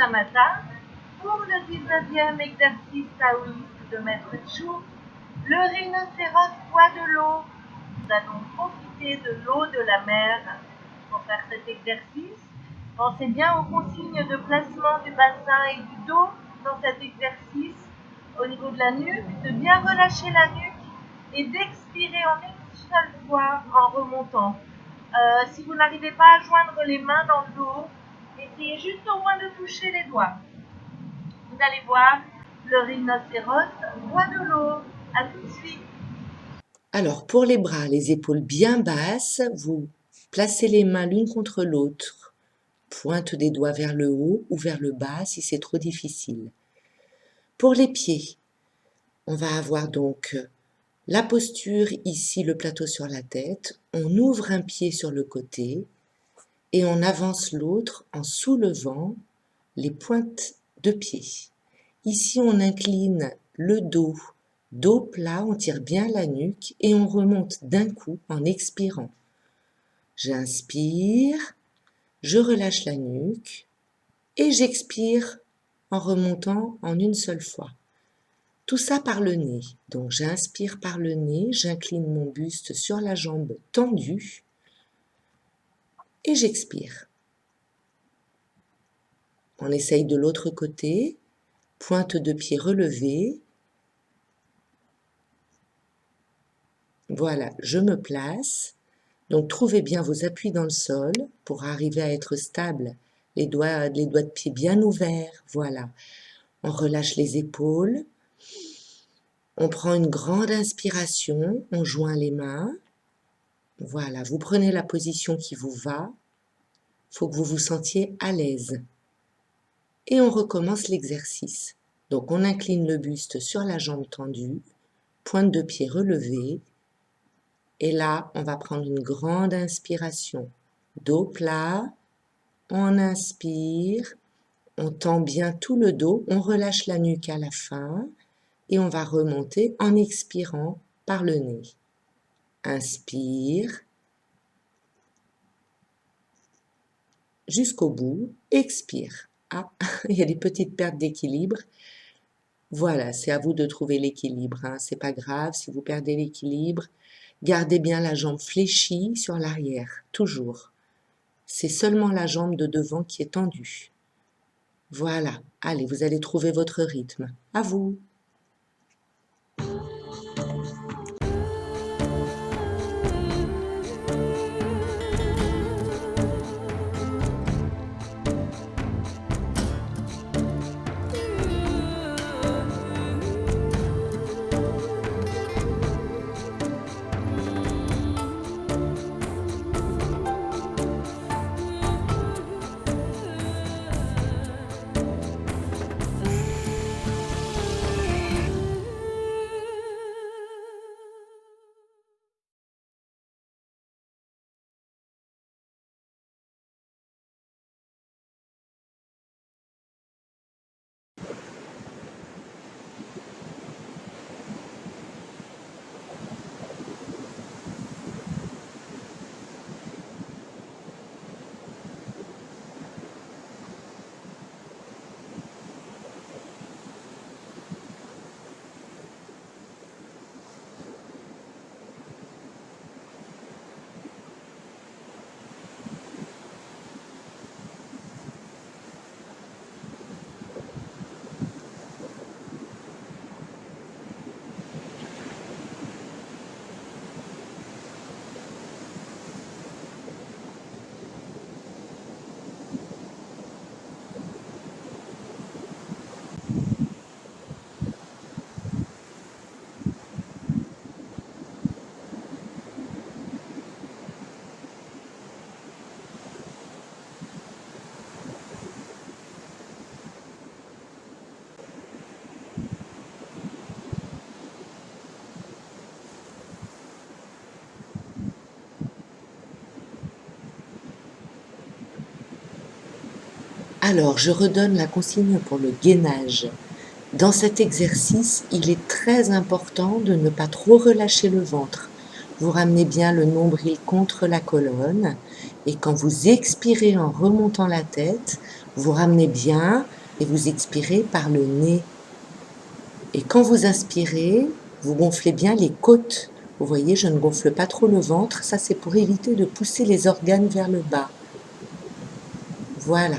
Shamatha pour le 19e exercice taoïste de Maître Chou, le rhinocéros boit de l'eau. Nous allons profiter de l'eau de la mer pour faire cet exercice. Pensez bien aux consignes de placement du bassin et du dos dans cet exercice. Au niveau de la nuque, de bien relâcher la nuque et d'expirer en une seule fois en remontant. Si vous n'arrivez pas à joindre les mains dans le dos, essayez juste au moins de toucher les doigts. Vous allez voir, le rhinocéros boit de l'eau. À tout de suite. Alors, pour les bras, les épaules bien basses, vous placez les mains l'une contre l'autre. Pointe des doigts vers le haut ou vers le bas si c'est trop difficile. Pour les pieds, on va avoir donc la posture ici, le plateau sur la tête. On ouvre un pied sur le côté et on avance l'autre en soulevant les pointes de pied. Ici, on incline le dos, dos plat, on tire bien la nuque et on remonte d'un coup en expirant. J'inspire, je relâche la nuque et j'expire en remontant en une seule fois. Tout ça par le nez. Donc j'inspire par le nez, j'incline mon buste sur la jambe tendue et j'expire. On essaye de l'autre côté, pointe de pied relevée. Voilà, je me place. Donc trouvez bien vos appuis dans le sol pour arriver à être stable. Les doigts de pied bien ouverts, voilà. On relâche les épaules. On prend une grande inspiration, on joint les mains. Voilà, vous prenez la position qui vous va. Il faut que vous vous sentiez à l'aise. Et on recommence l'exercice. Donc on incline le buste sur la jambe tendue, pointe de pied relevée. Et là, on va prendre une grande inspiration. Dos plat, on inspire, on tend bien tout le dos, on relâche la nuque à la fin et on va remonter en expirant par le nez. Inspire jusqu'au bout, expire. Ah, il y a des petites pertes d'équilibre. Voilà, c'est à vous de trouver l'équilibre, hein. C'est pas grave si vous perdez l'équilibre. Gardez bien la jambe fléchie sur l'arrière, toujours. C'est seulement la jambe de devant qui est tendue. Voilà, allez, vous allez trouver votre rythme. À vous! Alors, je redonne la consigne pour le gainage. Dans cet exercice, il est très important de ne pas trop relâcher le ventre. Vous ramenez bien le nombril contre la colonne Et quand vous expirez en remontant la tête, vous ramenez bien et vous expirez par le nez. Et quand vous inspirez, vous gonflez bien les côtes. Vous voyez, je ne gonfle pas trop le ventre. Ça, c'est pour éviter de pousser les organes vers le bas. Voilà.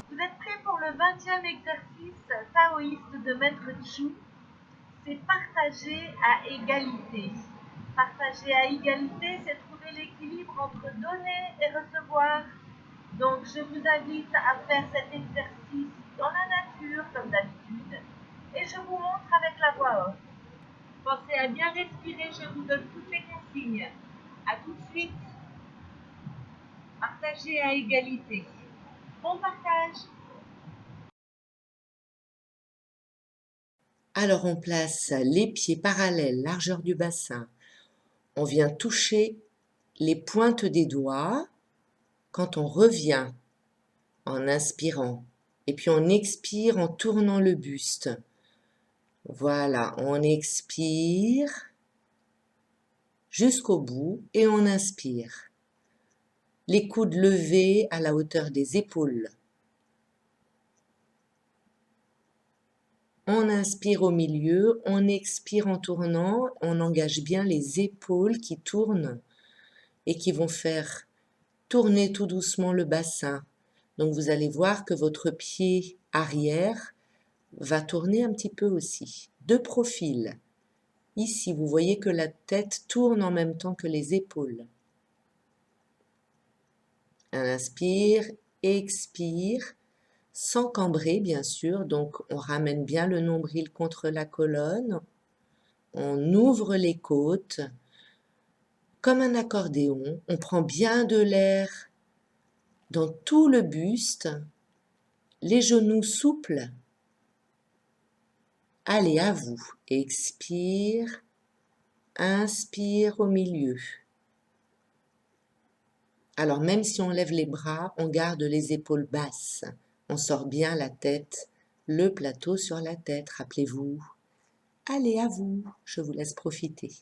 Vous êtes prêts pour le 20e exercice taoïste de Maître Chu? C'est partager à égalité. Partager à égalité, c'est trouver l'équilibre entre donner et recevoir. Donc je vous invite à faire cet exercice dans la nature comme d'habitude et je vous montre avec la voix off. Pensez à bien respirer, je vous donne toutes les consignes. A tout de suite. Partager à égalité. Bon partage. Alors on place les pieds parallèles, largeur du bassin. On vient toucher les pointes des doigts quand on revient en inspirant. Et puis on expire en tournant le buste. Voilà, on expire jusqu'au bout et on inspire. Les coudes levés à la hauteur des épaules. On inspire au milieu, on expire en tournant, on engage bien les épaules qui tournent et qui vont faire tourner tout doucement le bassin. Donc vous allez voir que votre pied arrière va tourner un petit peu aussi, de profil. Ici, vous voyez que la tête tourne en même temps que les épaules. Inspire, expire, sans cambrer bien sûr, donc on ramène bien le nombril contre la colonne, on ouvre les côtes, comme un accordéon, on prend bien de l'air dans tout le buste, les genoux souples. Allez, à vous. Expire, inspire au milieu. Alors même si on lève les bras, on garde les épaules basses. On sort bien la tête, le plateau sur la tête, rappelez-vous. Allez, à vous, je vous laisse profiter.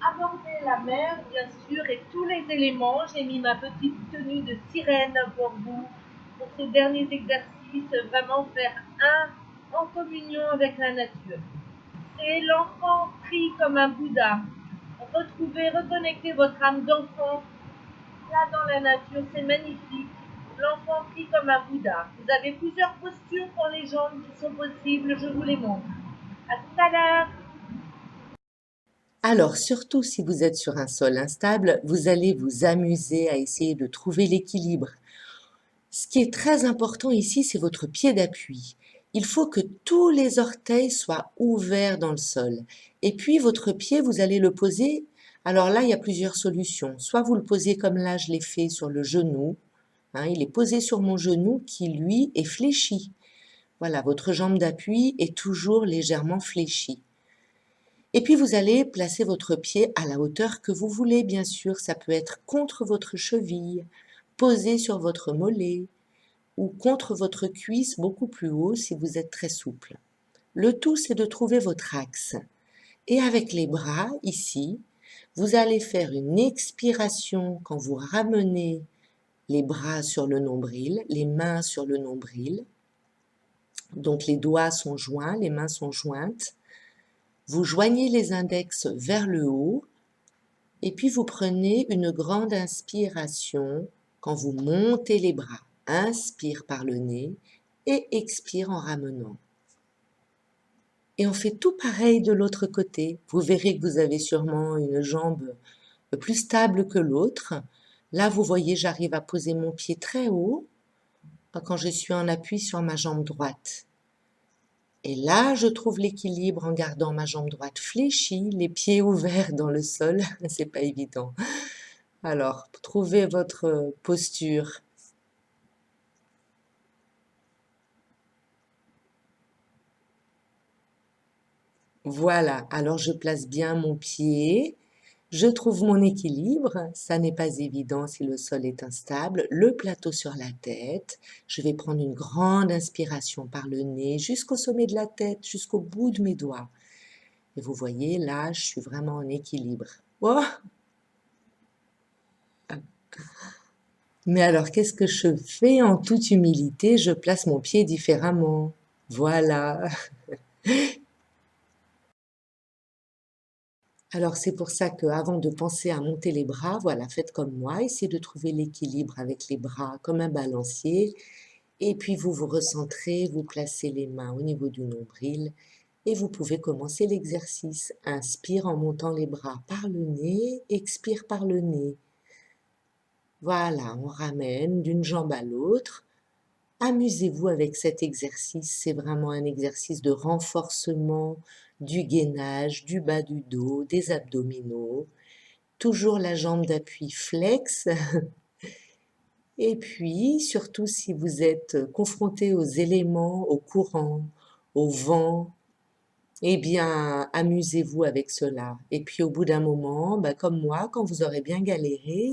Aborder la mer, bien sûr, et tous les éléments. J'ai mis ma petite tenue de sirène pour vous, pour ces derniers exercices, vraiment faire un en communion avec la nature. C'est l'enfant pris comme un Bouddha. Retrouvez, reconnectez votre âme d'enfant là dans la nature, c'est magnifique. L'enfant prie comme un Bouddha. Vous avez plusieurs postures pour les jambes qui sont possibles, je vous les montre. À tout à l'heure. Alors, surtout si vous êtes sur un sol instable, vous allez vous amuser à essayer de trouver l'équilibre. Ce qui est très important ici, c'est votre pied d'appui. Il faut que tous les orteils soient ouverts dans le sol. Et puis, votre pied, vous allez le poser. Alors là, il y a plusieurs solutions. Soit vous le posez comme là, je l'ai fait sur le genou. Il est posé sur mon genou qui, lui, est fléchi. Voilà, votre jambe d'appui est toujours légèrement fléchie. Et puis vous allez placer votre pied à la hauteur que vous voulez, bien sûr. Ça peut être contre votre cheville, posé sur votre mollet ou contre votre cuisse beaucoup plus haut si vous êtes très souple. Le tout, c'est de trouver votre axe. Et avec les bras, ici, vous allez faire une expiration quand vous ramenez les bras sur le nombril, les mains sur le nombril. Donc les doigts sont joints, les mains sont jointes. Vous joignez les index vers le haut et puis vous prenez une grande inspiration quand vous montez les bras. Inspire par le nez et expire en ramenant. Et on fait tout pareil de l'autre côté. Vous verrez que vous avez sûrement une jambe plus stable que l'autre. Là, vous voyez, j'arrive à poser mon pied très haut quand je suis en appui sur ma jambe droite. Et là, je trouve l'équilibre en gardant ma jambe droite fléchie, les pieds ouverts dans le sol. C'est pas évident. Alors, trouvez votre posture. Voilà, alors je place bien mon pied, je trouve mon équilibre, ça n'est pas évident si le sol est instable, le plateau sur la tête, je vais prendre une grande inspiration par le nez jusqu'au sommet de la tête, jusqu'au bout de mes doigts. Et vous voyez, là, je suis vraiment en équilibre. Oh! Mais alors, qu'est-ce que je fais en toute humilité? Je place mon pied différemment. Voilà. Alors c'est pour ça qu'avant de penser à monter les bras, voilà, faites comme moi, essayez de trouver l'équilibre avec les bras comme un balancier. Et puis vous vous recentrez, vous placez les mains au niveau du nombril et vous pouvez commencer l'exercice. Inspire en montant les bras par le nez, expire par le nez. Voilà, on ramène d'une jambe à l'autre. Amusez-vous avec cet exercice, c'est vraiment un exercice de renforcement du gainage, du bas du dos, des abdominaux. Toujours la jambe d'appui flex. Et puis, surtout si vous êtes confronté aux éléments, au courant, au vent, eh bien, amusez-vous avec cela. Et puis, au bout d'un moment, comme moi, quand vous aurez bien galéré,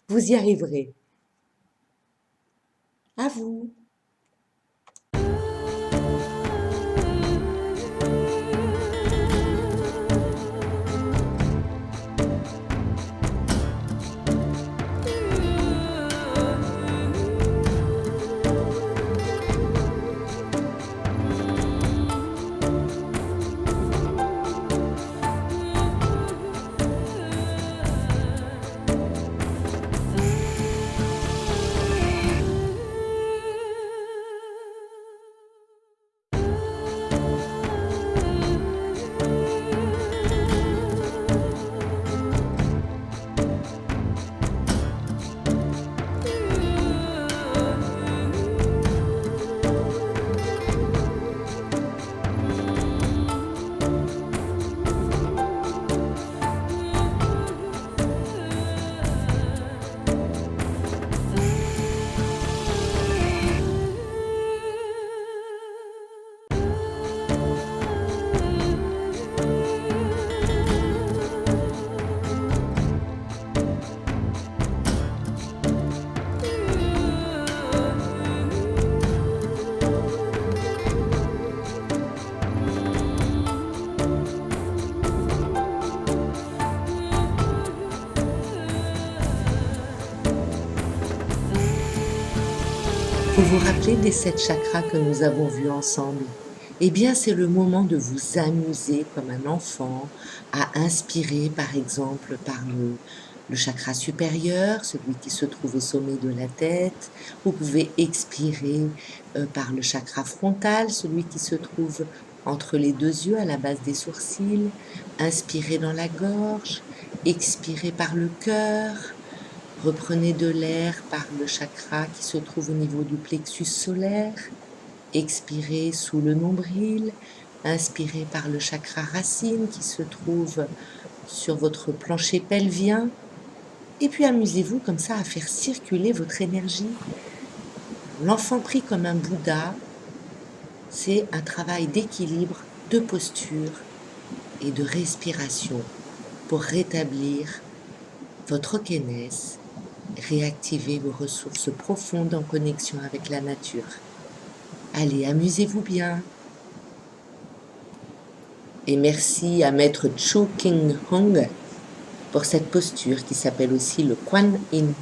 vous y arriverez. À vous! Vous vous rappelez des 7 chakras que nous avons vus ensemble? Eh bien, c'est le moment de vous amuser comme un enfant, à inspirer par exemple par le chakra supérieur, celui qui se trouve au sommet de la tête. Vous pouvez expirer par le chakra frontal, celui qui se trouve entre les deux yeux à la base des sourcils. Inspirez dans la gorge, expirez par le cœur. Reprenez de l'air par le chakra qui se trouve au niveau du plexus solaire. Expirez sous le nombril, inspirez par le chakra racine qui se trouve sur votre plancher pelvien. Et puis amusez-vous comme ça à faire circuler votre énergie. L'enfant pris comme un Bouddha, c'est un travail d'équilibre, de posture et de respiration pour rétablir votre kénès, réactiver vos ressources profondes en connexion avec la nature. Allez, amusez-vous bien. Et merci à Maître Chu King Hong pour cette posture qui s'appelle aussi le Kuan Yin.